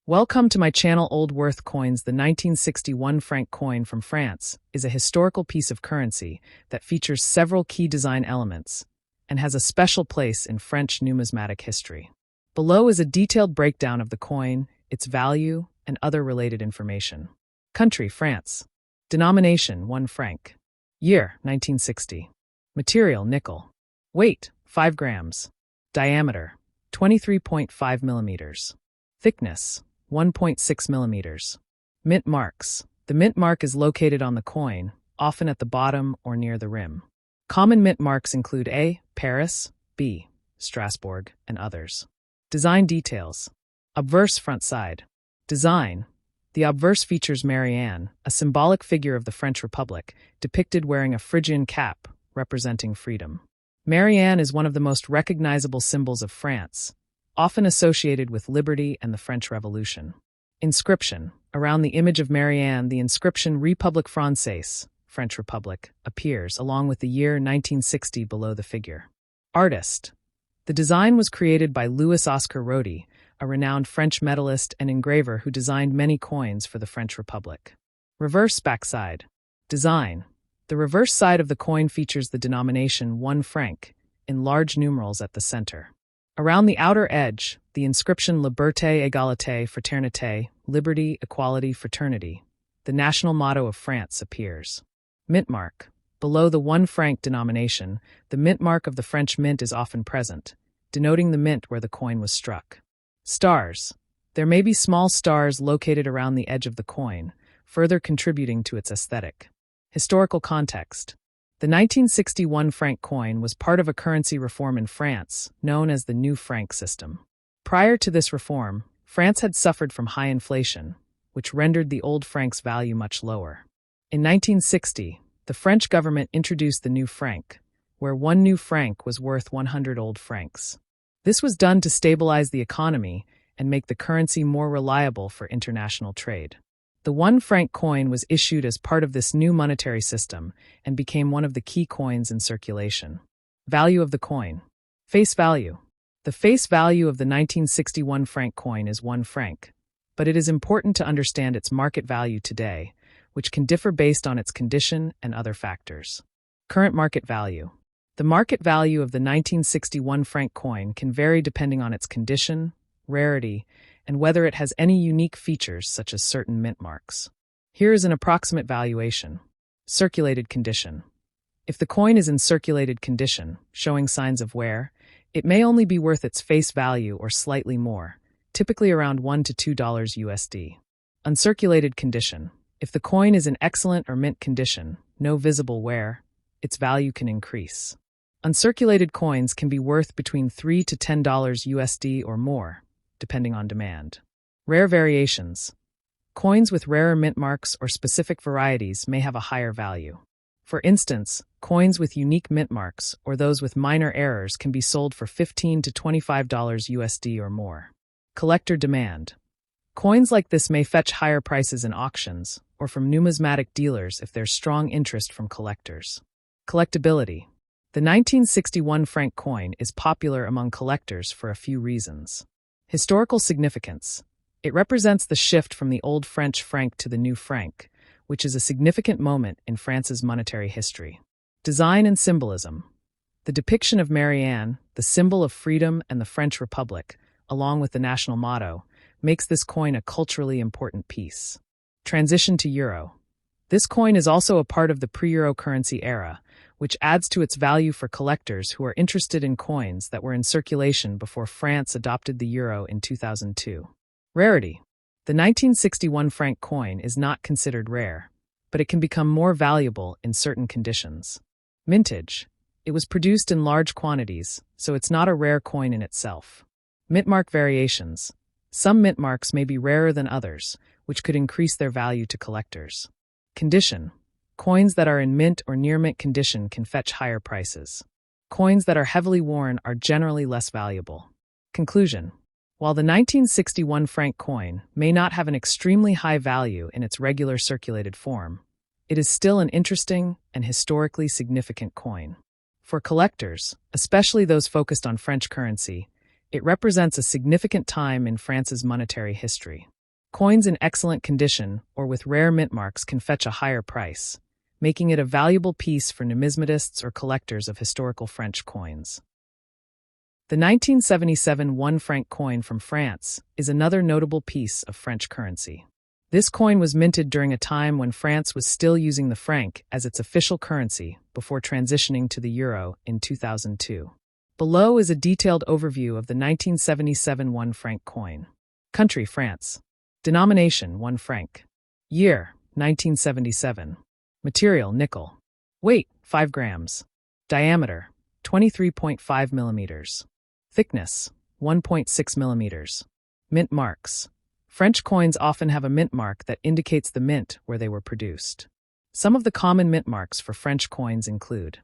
Welcome to my channel. Old Worth Coins. The 1961 franc coin from France is a historical piece of currency that features several key design elements and has a special place in French numismatic history. Below is a detailed breakdown of the coin, its value, and other related information. Country: France. Denomination: 1 franc. Year: 1960. Material: nickel. Weight: 5 grams. Diameter: 23.5 millimeters. Thickness: 1.6 millimeters. Mint marks. The mint mark is located on the coin, often at the bottom or near the rim. Common mint marks include A. Paris, B. Strasbourg, and others. Design details. Obverse front side. Design. The obverse features Marianne, a symbolic figure of the French Republic, depicted wearing a Phrygian cap, representing freedom. Marianne is one of the most recognizable symbols of France, often associated with liberty and the French Revolution. Inscription. Around the image of Marianne, the inscription REPUBLIQUE FRANÇAISE, French Republic, appears, along with the year 1960 below the figure. Artist. The design was created by Louis Oscar Rodi, a renowned French medalist and engraver who designed many coins for the French Republic. Reverse backside. Design. The reverse side of the coin features the denomination 1 franc, in large numerals at the center. Around the outer edge, the inscription Liberté, Égalité, Fraternité, Liberty, Equality, Fraternity, the national motto of France, appears. Mint mark. Below the 1 franc denomination, the mint mark of the French mint is often present, denoting the mint where the coin was struck. Stars. There may be small stars located around the edge of the coin, further contributing to its aesthetic. Historical context. The 1961 franc coin was part of a currency reform in France, known as the New Franc system. Prior to this reform, France had suffered from high inflation, which rendered the old franc's value much lower. In 1960, the French government introduced the new franc, where 1 new franc was worth 100 old francs. This was done to stabilize the economy and make the currency more reliable for international trade. The 1 franc coin was issued as part of this new monetary system and became one of the key coins in circulation. Value of the coin. Face value. The face value of the 1961 franc coin is 1 franc, but it is important to understand its market value today, which can differ based on its condition and other factors. Current market value. The market value of the 1961 franc coin can vary depending on its condition, rarity, and whether it has any unique features such as certain mint marks. Here is an approximate valuation. Circulated condition. If the coin is in circulated condition, showing signs of wear, it may only be worth its face value or slightly more, typically around $1 to $2 USD. Uncirculated condition. If the coin is in excellent or mint condition, no visible wear, its value can increase. Uncirculated coins can be worth between $3 to $10 USD or more, depending on demand. Rare variations. Coins with rarer mint marks or specific varieties may have a higher value. For instance, coins with unique mint marks or those with minor errors can be sold for $15 to $25 USD or more. Collector demand. Coins like this may fetch higher prices in auctions or from numismatic dealers if there's strong interest from collectors. Collectability. The 1961 franc coin is popular among collectors for a few reasons. Historical significance. It represents the shift from the old French franc to the new franc, which is a significant moment in France's monetary history. Design and symbolism. The depiction of Marianne, the symbol of freedom and the French Republic, along with the national motto, makes this coin a culturally important piece. Transition to euro. This coin is also a part of the pre-euro currency era, which adds to its value for collectors who are interested in coins that were in circulation before France adopted the euro in 2002. Rarity. The 1961 franc coin is not considered rare, but it can become more valuable in certain conditions. Mintage. It was produced in large quantities, so it's not a rare coin in itself. Mint mark variations. Some mint marks may be rarer than others, which could increase their value to collectors. Condition. Coins that are in mint or near mint condition can fetch higher prices. Coins that are heavily worn are generally less valuable. Conclusion. While the 1961 franc coin may not have an extremely high value in its regular circulated form, it is still an interesting and historically significant coin. For collectors, especially those focused on French currency, it represents a significant time in France's monetary history. Coins in excellent condition or with rare mint marks can fetch a higher price, making it a valuable piece for numismatists or collectors of historical French coins. The 1977 1 franc coin from France is another notable piece of French currency. This coin was minted during a time when France was still using the franc as its official currency before transitioning to the euro in 2002. Below is a detailed overview of the 1977 1 franc coin. Country: France. Denomination: 1 franc. Year: 1977. Material: nickel. Weight: 5 grams. Diameter: 23.5 millimeters. Thickness: 1.6 millimeters. Mint marks. French coins often have a mint mark that indicates the mint where they were produced. Some of the common mint marks for French coins include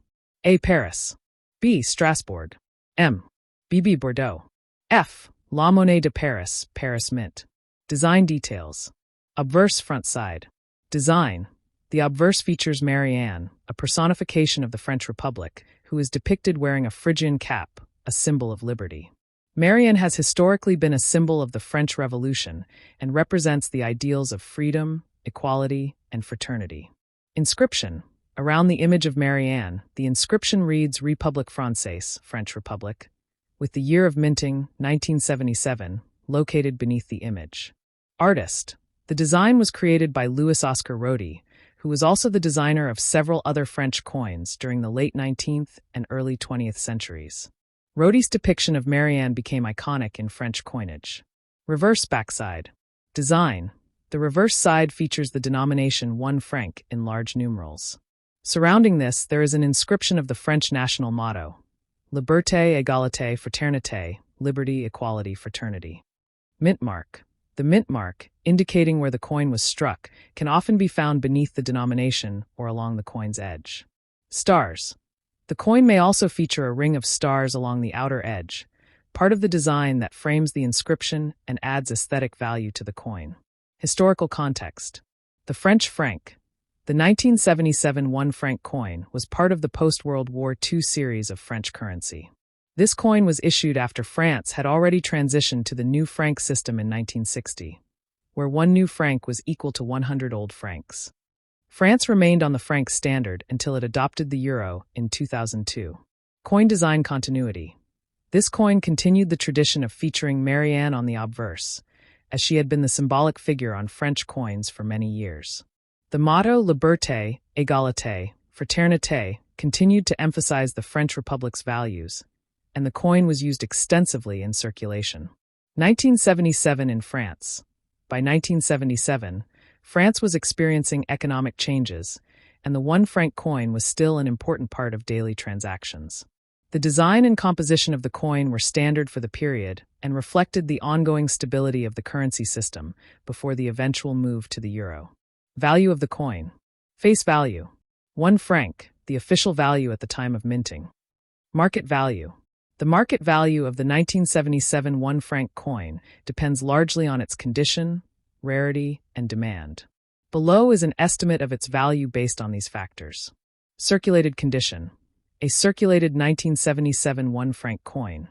A. Paris, B. Strasbourg, M. BB Bordeaux, F. La Monnaie de Paris, Paris Mint. Design details. Obverse front side. Design. The obverse features Marianne, a personification of the French Republic, who is depicted wearing a Phrygian cap, a symbol of liberty. Marianne has historically been a symbol of the French Revolution and represents the ideals of freedom, equality, and fraternity. Inscription. Around the image of Marianne, the inscription reads REPUBLIQUE FRANÇAISE, French Republic, with the year of minting, 1977, located beneath the image. Artist. The design was created by Louis Oscar Rodi, who was also the designer of several other French coins during the late 19th and early 20th centuries. Rodi's depiction of Marianne became iconic in French coinage. Reverse backside. Design. The reverse side features the denomination 1 franc in large numerals. Surrounding this, there is an inscription of the French national motto: Liberté, égalité, fraternité, liberty, equality, fraternity. Mint mark. The mint mark, indicating where the coin was struck, can often be found beneath the denomination or along the coin's edge. Stars. The coin may also feature a ring of stars along the outer edge, part of the design that frames the inscription and adds aesthetic value to the coin. Historical context. The French franc. The 1977 1 franc coin was part of the post-World War II series of French currency. This coin was issued after France had already transitioned to the new franc system in 1960, where 1 new franc was equal to 100 old francs. France remained on the franc standard until it adopted the euro in 2002. Coin design continuity. This coin continued the tradition of featuring Marianne on the obverse, as she had been the symbolic figure on French coins for many years. The motto Liberté, Égalité, Fraternité continued to emphasize the French Republic's values, and the coin was used extensively in circulation. 1977 in France. By 1977, France was experiencing economic changes, and the 1 franc coin was still an important part of daily transactions. The design and composition of the coin were standard for the period and reflected the ongoing stability of the currency system before the eventual move to the euro. Value of the coin. Face value. 1 franc, the official value at the time of minting. Market value. The market value of the 1977 1 franc coin depends largely on its condition, rarity, and demand. Below is an estimate of its value based on these factors. Circulated condition. A circulated 1977 1 franc coin,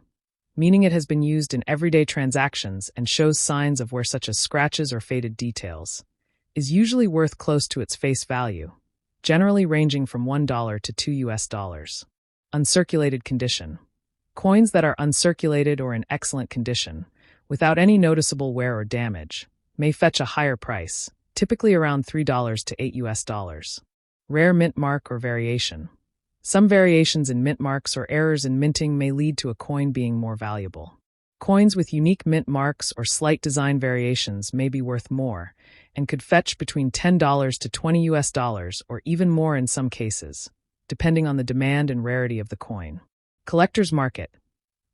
meaning it has been used in everyday transactions and shows signs of wear such as scratches or faded details, is usually worth close to its face value, generally ranging from $1 to $2. Uncirculated condition. Coins that are uncirculated or in excellent condition, without any noticeable wear or damage, may fetch a higher price, typically around $3 to $8. Rare mint mark or variation. Some variations in mint marks or errors in minting may lead to a coin being more valuable. Coins with unique mint marks or slight design variations may be worth more and could fetch between $10 to $20 or even more in some cases, depending on the demand and rarity of the coin. Collector's market.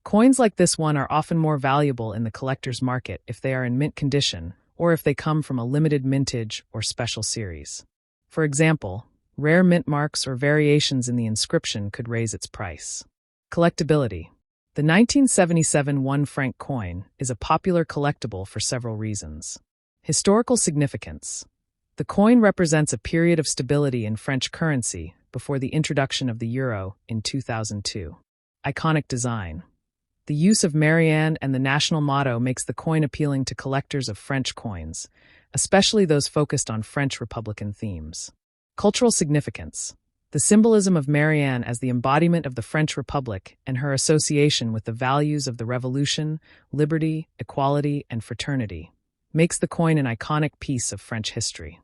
Coins like this one are often more valuable in the collector's market if they are in mint condition or if they come from a limited mintage or special series. For example, rare mint marks or variations in the inscription could raise its price. Collectability. The 1977 1 franc coin is a popular collectible for several reasons. Historical significance. The coin represents a period of stability in French currency before the introduction of the euro in 2002. Iconic design. The use of Marianne and the national motto makes the coin appealing to collectors of French coins, especially those focused on French Republican themes. Cultural significance. The symbolism of Marianne as the embodiment of the French Republic and her association with the values of the Revolution, liberty, equality, and fraternity makes the coin an iconic piece of French history.